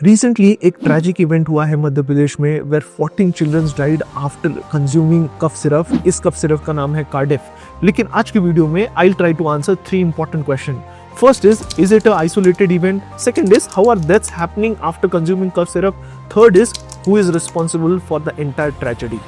Recently एक tragic event हुआ है मध्य प्रदेश में where 14 childrens died after consuming cough syrup. इस कफ सिरप का नाम है कार्डिफ। लेकिन आज की वीडियो में I will try to answer 3 important question. First is it an isolated event? Second is, how are deaths happening after consuming cough syrup? Third is, who is responsible for the entire tragedy?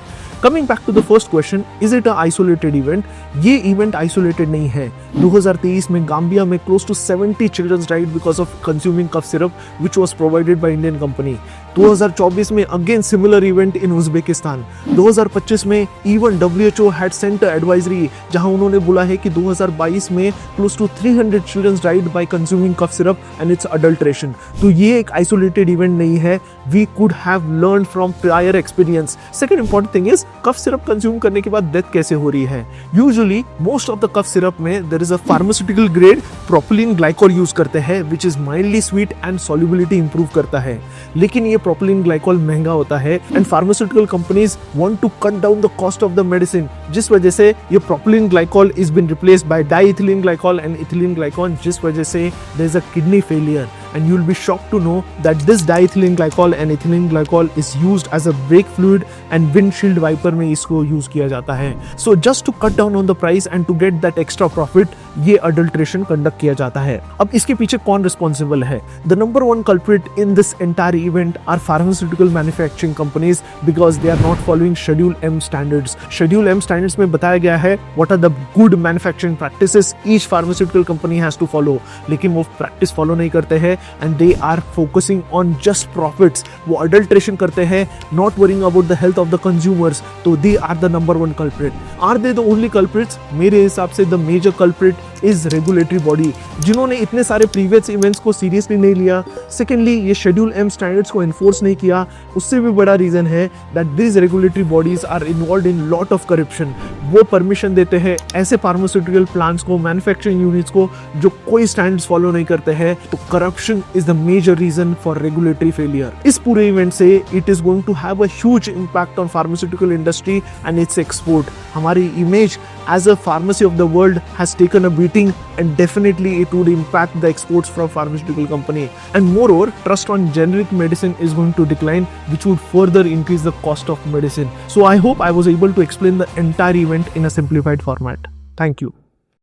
Coming back to the first question, is it an isolated event? ये event isolated नहीं है। 2023 में Gambia में close to 70 children died because of consuming cough syrup which was provided by Indian company. 2024 में again similar event in Uzbekistan. 2025 में even WHO had sent advisory जहां उन्होंने बोला है कि 2022 में close to 300 children died by consuming cough syrup and its adulteration. तो ये एक आइसोलेटेड इवेंट नहीं है। We could have learn from prior experience. Second important thing is cough syrup consume करने के बाद डेथ कैसे हो रही है। Usually most of the cough syrup में there is a pharmaceutical grade propylene glycol use करते हैं which is mildly sweet and solubility improve करता है। लेकिन ये प्रोपिलीन ग्लाइकोल महंगा होता है and pharmaceutical companies want to cut down the cost of the medicine, जिस वजह से ये propylene glycol is been replaced by diethylene glycol and ethylene glycol, जिस वजह से there is a kidney failure. And you will be shocked to know that this diethylene glycol and ethylene glycol is used as a brake fluid and windshield wiper में इसको use किया जाता है। So just to cut down on the price and to get that extra profit, ये adulteration conduct किया जाता है। अब इसके पीछे कौन रिस्पॉन्सिबल है? The number one culprit in this entire event are pharmaceutical manufacturing companies because they are not following Schedule M standards. Schedule M standards में बताया गया है what are the good manufacturing practices each pharmaceutical company has to follow, लेकिन वो practice follow नहीं करते हैं and they are focusing on just profits. वो adulteration करते हैं, not worrying about the health of the consumers. तो they are the number one culprit. Are they the only culprits? मेरे हिसाब से the major culprit is regulatory body, जिन्होंने इतने सारे previous events को seriously नहीं लिया। Secondly, ये Schedule M standards को enforce नहीं किया। उससे भी बड़ा reason है that these regulatory bodies are involved in lot of corruption. वो permission देते हैं ऐसे pharmaceutical plants को, manufacturing units को जो कोई standards follow नहीं करते हैं। तो corruption is the major reason for regulatory failure. इस पूरे इवेंट से it is going to have a huge impact on pharmaceutical industry and its export. हमारी image as a pharmacy of the world has taken a beating and definitely it would impact the exports from pharmaceutical company. And moreover, trust on generic medicine is going to decline, which would further increase the cost of medicine. So I hope I was able to explain the entire event in a simplified format. Thank you.